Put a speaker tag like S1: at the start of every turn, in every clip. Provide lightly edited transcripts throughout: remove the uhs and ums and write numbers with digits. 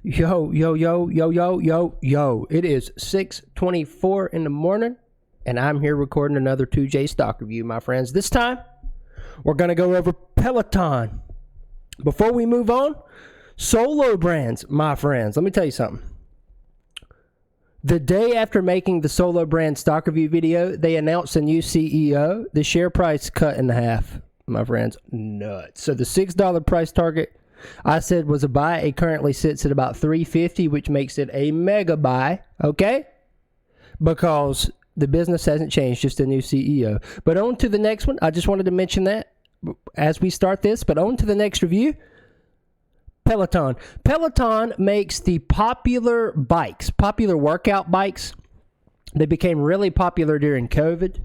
S1: Yo. It is 6:24 in the morning, and I'm here recording another 2J stock review, my friends. This time, we're going to go over Peloton. Before we move on, solo brands, my friends. Let me tell you something. The day after making the solo brand stock review video, they announced a new CEO. The share price cut in half, my friends. Nuts. So the $6 price target I said was a buy. It currently sits at about $3.50, which makes it a mega buy, okay? Because the business hasn't changed, just a new CEO. But on to the next one. I just wanted to mention that as we start this. But on to the next review. Peloton. Peloton makes the popular bikes, popular workout bikes. They became really popular during COVID.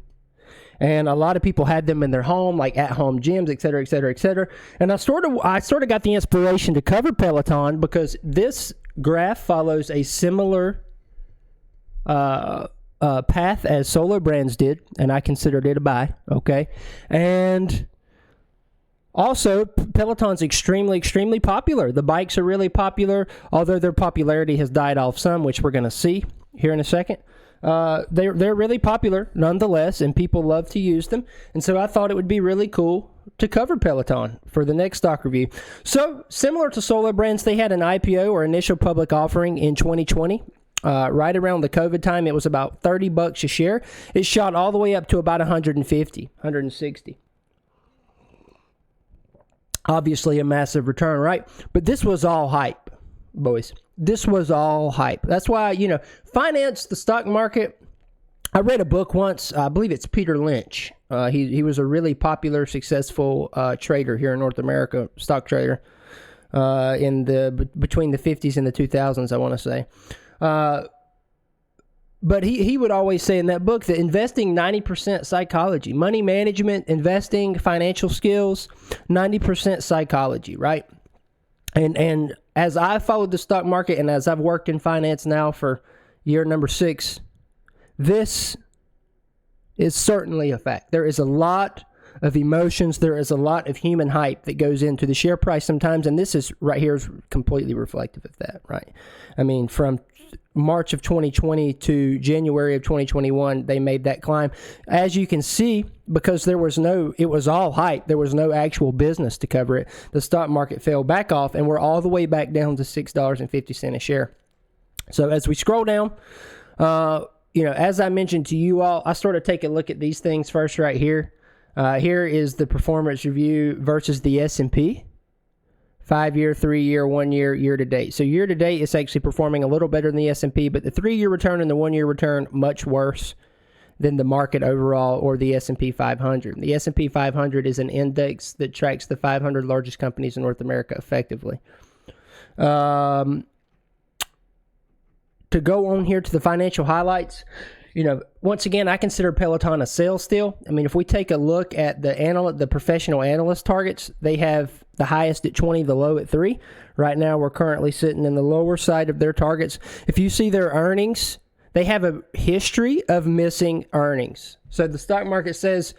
S1: And a lot of people had them in their home, like at-home gyms, et cetera, et cetera, et cether. And I sort of got the inspiration to cover Peloton because this graph follows a similar path as Solo Brands did, and I considered it a buy, okay? And also, Peloton's extremely, extremely popular. The bikes are really popular, although their popularity has died off some, which we're going to see here in a second. They're really popular nonetheless, and people love to use them. And so I thought it would be really cool to cover Peloton for the next stock review. So similar to Solo Brands, they had an IPO or initial public offering in 2020. Right around the COVID time, it was about $30 a share. It shot all the way up to about 150, 160. Obviously a massive return, right? But this was all hype, boys. This was all hype. That's why, finance, the stock market. I read a book once. I believe it's Peter Lynch. He was a really popular, successful trader here in North America, stock trader, between the 50s and the 2000s, I want to say. But he would always say in that book that investing 90% psychology, money management, investing, financial skills, 90% psychology, right? And as I followed the stock market and as I've worked in finance now for year number 6, this is certainly a fact. There is a lot of emotions. There is a lot of human hype that goes into the share price sometimes. And this is right here is completely reflective of that, right? I mean, from March of 2020 to January of 2021, they made that climb. As you can see, because it was all hype, there was no actual business to cover it. The stock market fell back off, and we're all the way back down to $6.50 a share. So as we scroll down, as I mentioned to you all, I started taking a look at these things first right here. Here is the performance review versus the S&P. 5-year, 3-year, 1-year, year-to-date. So year-to-date, it's actually performing a little better than the S&P, but the 3-year return and the 1-year return, much worse than the market overall or the S&P 500. The S&P 500 is an index that tracks the 500 largest companies in North America effectively. To go on here to the financial highlights, once again, I consider Peloton a sell still. I mean, if we take a look at the professional analyst targets, they have the highest at 20, the low at 3. Right now, we're currently sitting in the lower side of their targets. If you see their earnings, they have a history of missing earnings. So the stock market says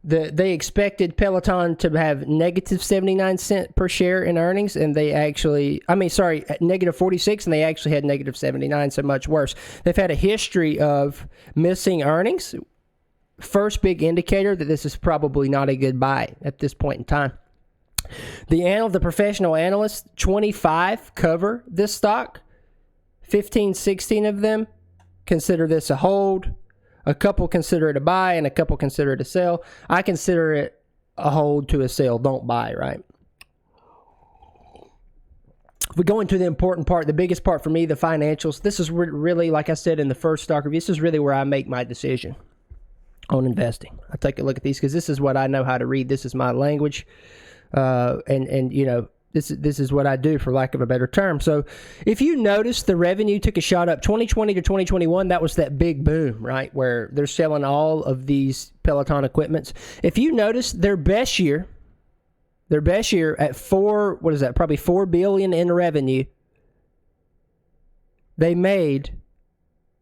S1: that they expected Peloton to have negative 79 cents per share in earnings, and they actually, negative 46, and they actually had negative 79, so much worse. They've had a history of missing earnings. First big indicator that this is probably not a good buy at this point in time. The professional analysts, 25 cover this stock. 15, 16 of them consider this a hold. A couple consider it a buy, and a couple consider it a sell. I consider it a hold to a sell. Don't buy, right? If we go into the important part, the biggest part for me, the financials, this is really, like I said in the first stock review, this is really where I make my decision on investing. I take a look at these because this is what I know how to read. This is my language. This is what I do, for lack of a better term. So if you notice, the revenue took a shot up 2020 to 2021. That was that big boom, right, where they're selling all of these Peloton equipments. If you notice, their best year at probably $4 billion in revenue, they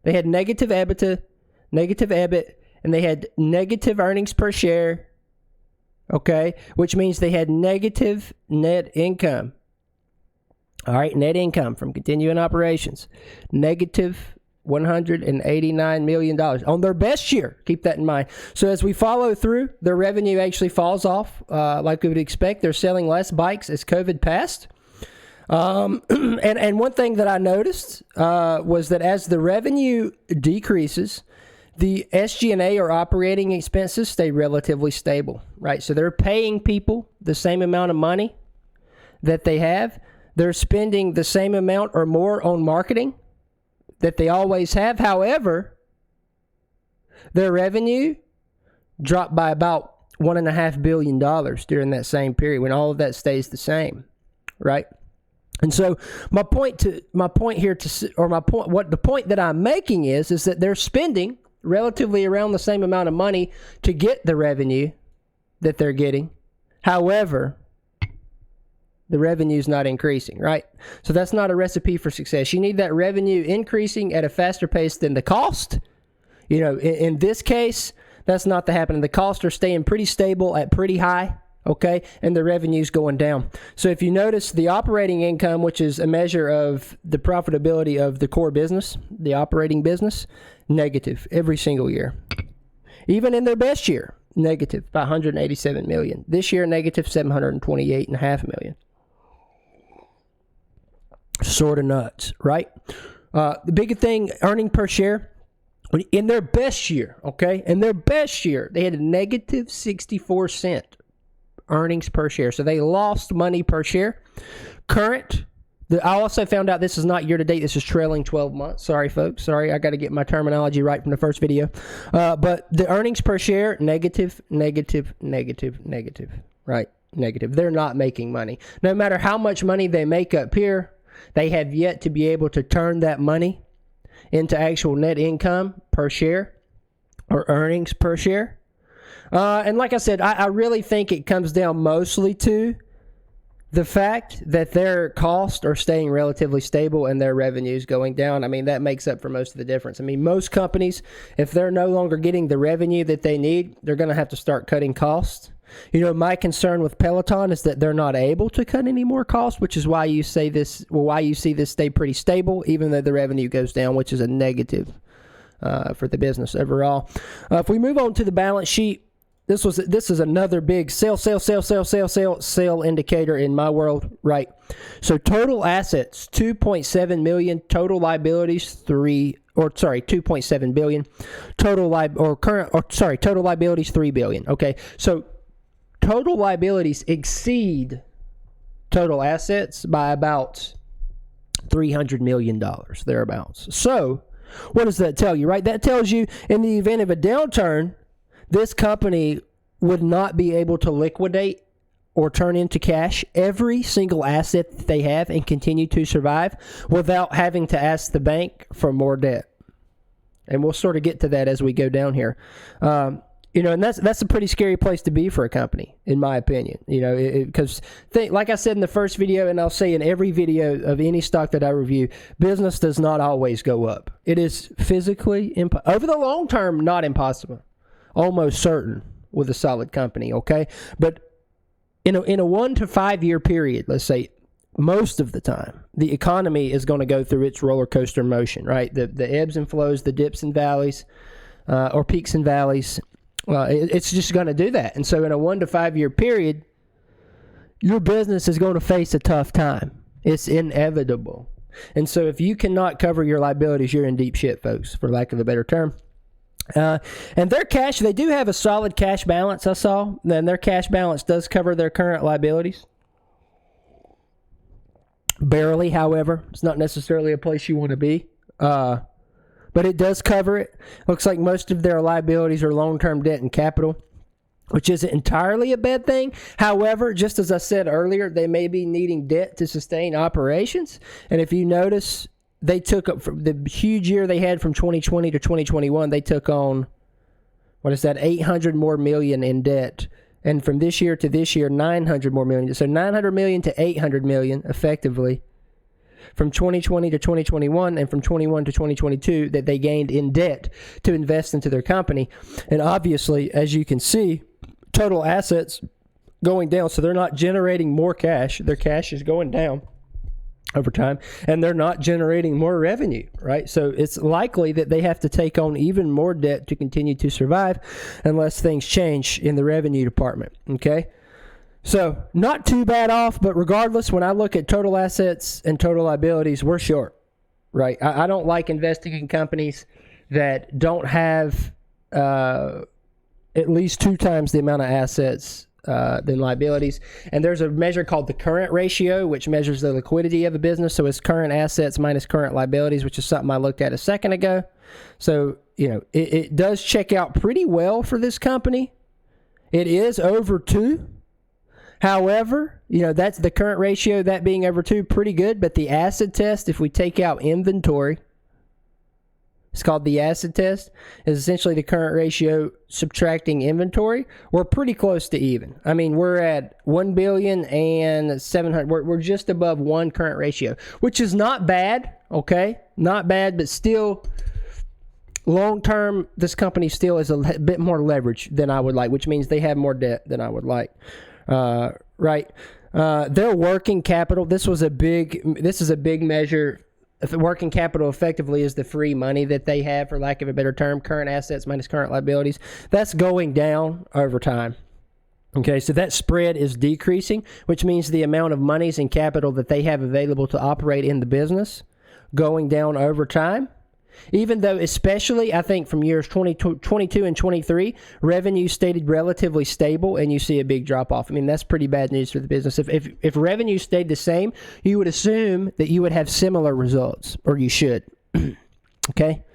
S1: had negative EBITDA, negative EBIT, and they had negative earnings per share. Okay, which means they had negative net income. All right, net income from continuing operations, negative $189 million on their best year. Keep that in mind. So as we follow through, their revenue actually falls off like we would expect. They're selling less bikes as COVID passed. And one thing that I noticed was that as the revenue decreases, the SG&A or operating expenses stay relatively stable, right? So they're paying people the same amount of money that they have. They're spending the same amount or more on marketing that they always have. However, their revenue dropped by about $1.5 billion during that same period when all of that stays the same, right? And so the point that I'm making is that they're spending relatively around the same amount of money to get the revenue that they're getting. However, the revenue is not increasing, right? So that's not a recipe for success. You need that revenue increasing at a faster pace than the cost. You know, in this case, that's not happening. The costs are staying pretty stable at pretty high, okay? And the revenue's going down. So if you notice the operating income, which is a measure of the profitability of the core business, the operating business, negative every single year. Even in their best year, negative by $187 million. This year, negative $728.5 million. Sort of nuts, right? The big thing, earning per share, in their best year, okay? In their best year, they had a negative 64 cent earnings per share. So they lost money per share. I also found out this is not year to date. This is trailing 12 months. Sorry, folks. Sorry, I got to get my terminology right from the first video. But the earnings per share, negative, right? Negative. They're not making money. No matter how much money they make up here, they have yet to be able to turn that money into actual net income per share or earnings per share. And like I said, I really think it comes down mostly to the fact that their costs are staying relatively stable and their revenues going down. I mean, that makes up for most of the difference. I mean, most companies, if they're no longer getting the revenue that they need, they're going to have to start cutting costs. You know, my concern with Peloton is that they're not able to cut any more costs, which is why you see this stay pretty stable, even though the revenue goes down, which is a negative for the business overall. If we move on to the balance sheet, this is another big sale indicator in my world, right? So total assets, 2.7 million, total liabilities, 2.7 billion, total liabilities, 3 billion. Okay, so total liabilities exceed total assets by about $300 million, thereabouts. So what does that tell you, right? That tells you in the event of a downturn, this company would not be able to liquidate or turn into cash every single asset that they have and continue to survive without having to ask the bank for more debt. And we'll sort of get to that as we go down here. And that's a pretty scary place to be for a company, in my opinion. Because like I said in the first video, and I'll say in every video of any stock that I review, business does not always go up. It is physically over the long term, not impossible. Almost certain with a solid company, okay? But in a 1 to 5 year period, let's say, most of the time, the economy is going to go through its roller coaster motion, right? The ebbs and flows, the dips and valleys, or peaks and valleys. It's just going to do that. And so in a 1 to 5 year period, your business is going to face a tough time. It's inevitable. And so if you cannot cover your liabilities, you're in deep shit, folks, for lack of a better term. And their cash, they do have a solid cash balance, I saw. And their cash balance does cover their current liabilities. Barely, however. It's not necessarily a place you want to be. But it does cover it. Looks like most of their liabilities are long-term debt and capital, which isn't entirely a bad thing. However, just as I said earlier, they may be needing debt to sustain operations. And if you notice, they took up from the huge year they had from 2020 to 2021, they took on, $800 more million in debt. And from this year to this year, 900 more million. So 900 million to 800 million, effectively, from 2020 to 2021 and from 21 to 2022 that they gained in debt to invest into their company. And obviously, as you can see, total assets going down. So they're not generating more cash. Their cash is going down. over time, and they're not generating more revenue, right? So it's likely that they have to take on even more debt to continue to survive unless things change in the revenue department, okay? So not too bad off, but regardless, when I look at total assets and total liabilities, we're short, right? I don't like investing in companies that don't have at least 2 times the amount of assets than liabilities. And there's a measure called the current ratio, which measures the liquidity of a business. So it's current assets minus current liabilities, which is something I looked at a second ago. So, it does check out pretty well for this company. It is over 2. However, that's the current ratio, that being over 2, pretty good. But the acid test, if we take out inventory, it's called the acid test, is essentially the current ratio subtracting inventory. We're pretty close to even. I mean, we're at 1,700,000,000. We're just above 1 current ratio, which is not bad, okay? Not bad, but still, long term, this company still is a bit more leverage than I would like, which means they have more debt than I would like, right? Their working capital, this is a big measure. Working capital effectively is the free money that they have, for lack of a better term, current assets minus current liabilities. That's going down over time. Okay, so that spread is decreasing, which means the amount of monies and capital that they have available to operate in the business going down over time. Even though, especially, I think from years 2022 and 23, revenue stayed relatively stable, and you see a big drop-off. I mean, that's pretty bad news for the business. If revenue stayed the same, you would assume that you would have similar results, or you should. Okay?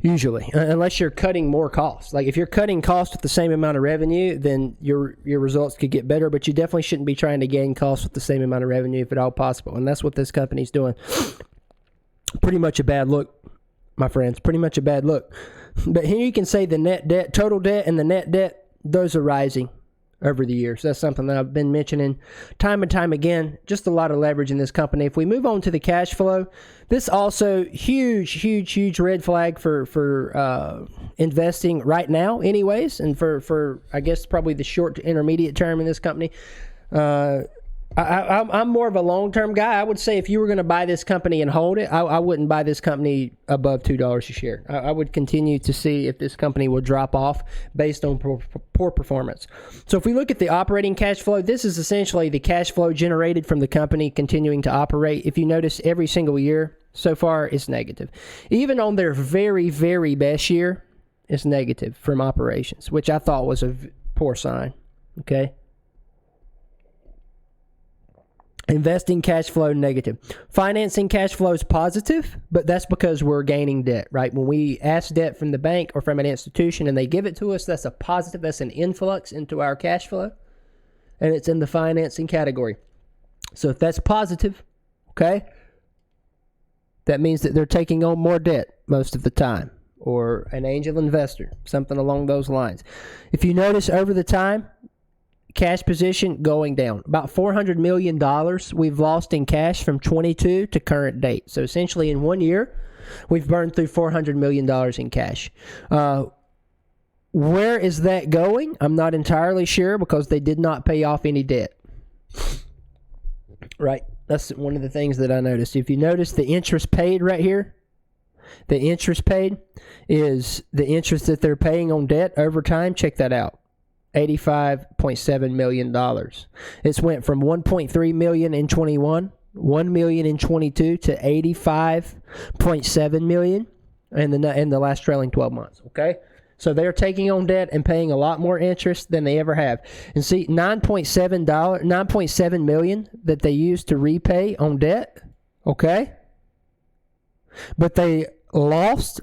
S1: Usually. Unless you're cutting more costs. Like, if you're cutting costs with the same amount of revenue, then your results could get better, but you definitely shouldn't be trying to gain costs with the same amount of revenue if at all possible, and that's what this company's doing. Pretty much a bad look, my friends, pretty much a bad look. But here you can say the net debt, total debt, and the net debt, those are rising over the years. That's something that I've been mentioning time and time again. Just a lot of leverage in this company. If we move on to the cash flow, this also huge red flag for investing right now anyways, and for I guess probably the short to intermediate term in this company. I'm more of a long-term guy. I would say if you were going to buy this company and hold it, I wouldn't buy this company above $2 a share. I would continue to see if this company will drop off based on poor performance. So if we look at the operating cash flow, this is essentially the cash flow generated from the company continuing to operate. If you notice, every single year so far is negative. Even on their very, very best year, it's negative from operations, which I thought was a poor sign. Okay? Investing cash flow negative. Financing cash flow is positive, but that's because we're gaining debt, right? When we ask debt from the bank or from an institution and they give it to us, that's a positive. That's an influx into our cash flow, and it's in the financing category. So if that's positive, okay, that means that they're taking on more debt most of the time, or an angel investor, something along those lines. If you notice over the time, cash position going down. About $400 million we've lost in cash from 22 to current date. So essentially in 1 year, we've burned through $400 million in cash. Where is that going? I'm not entirely sure, because they did not pay off any debt. Right? That's one of the things that I noticed. If you notice the interest paid right here, the interest paid is the interest that they're paying on debt over time. Check that out. $85.7 million. It's went from $1.3 million in 21, $1 million in 22 to $85.7 million in the last trailing 12 months. Okay, so they're taking on debt and paying a lot more interest than they ever have. And see, $9.7 million that they used to repay on debt. Okay, but they lost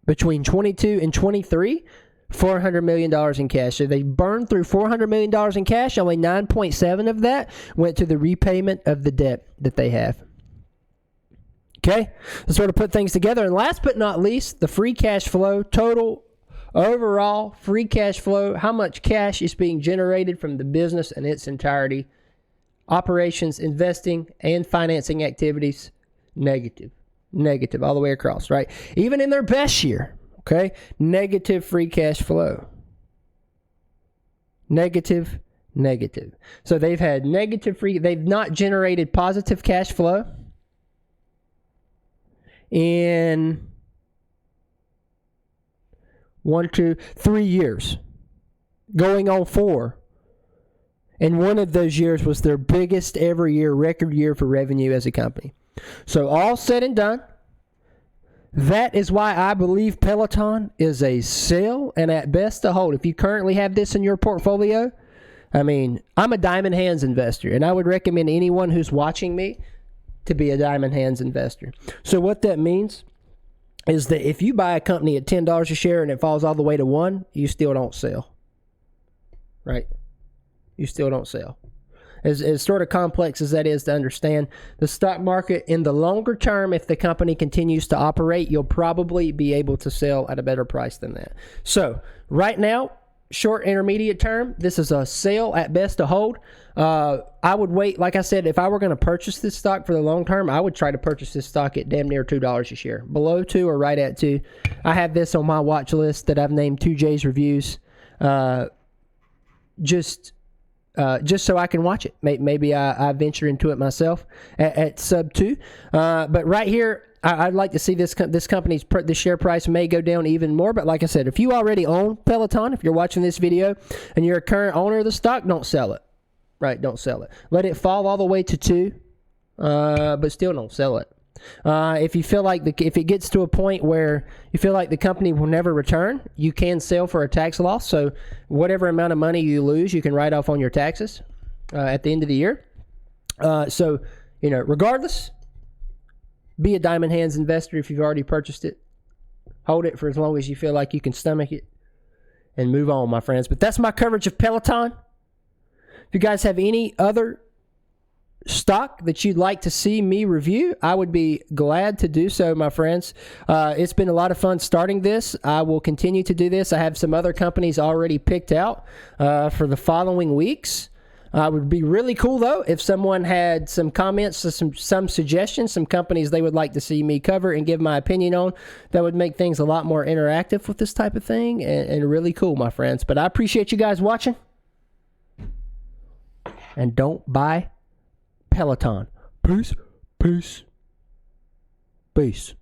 S1: between 22 and 23. $400 million in cash. So they burned through $400 million in cash. Only 9.7 of that went to the repayment of the debt that they have. Okay? Let's sort of put things together. And last but not least, the free cash flow, total overall free cash flow, how much cash is being generated from the business in its entirety. Operations, investing, and financing activities, negative. Negative all the way across, right? Even in their best year. Okay, negative free cash flow. Negative Negative. So they've had they've not generated positive cash flow in 1, 2, 3 years, going on 4. And one of those years was their biggest ever year, record year for revenue as a company. So all said and done, that is why I believe Peloton is a sell and at best a hold. If you currently have this in your portfolio, I mean, I'm a diamond hands investor, and I would recommend anyone who's watching me to be a diamond hands investor. So what that means is that if you buy a company at $10 a share and it falls all the way to 1, you still don't sell. Right? You still don't sell. As sort of complex as that is to understand, the stock market in the longer term, if the company continues to operate, you'll probably be able to sell at a better price than that. So right now, short intermediate term, this is a sell, at best a hold. I would wait. Like I said, if I were going to purchase this stock for the long term, I would try to purchase this stock at damn near $2 a share. Below 2 or right at 2. I have this on my watch list that I've named 2J's Reviews. Just so I can watch it. Maybe I venture into it myself at sub 2. But right here, I'd like to see this company's the share price may go down even more. But like I said, if you already own Peloton, if you're watching this video and you're a current owner of the stock, don't sell it. Right? Don't sell it. Let it fall all the way to 2, but still don't sell it. If you feel like if it gets to a point where you feel like the company will never return, you can sell for a tax loss. So whatever amount of money you lose, you can write off on your taxes at the end of the year. So, regardless, be a diamond hands investor if you've already purchased it. Hold it for as long as you feel like you can stomach it and move on, my friends. But that's my coverage of Peloton. If you guys have any other stock that you'd like to see me review, I would be glad to do so, my friends. It's been a lot of fun starting this. I will continue to do this. I have some other companies already picked out for the following weeks. It would be really cool, though, if someone had some comments, some suggestions, some companies they would like to see me cover and give my opinion on. That would make things a lot more interactive with this type of thing, and really cool, my friends. But I appreciate you guys watching. And don't buy Peloton. Peace. Peace. Peace.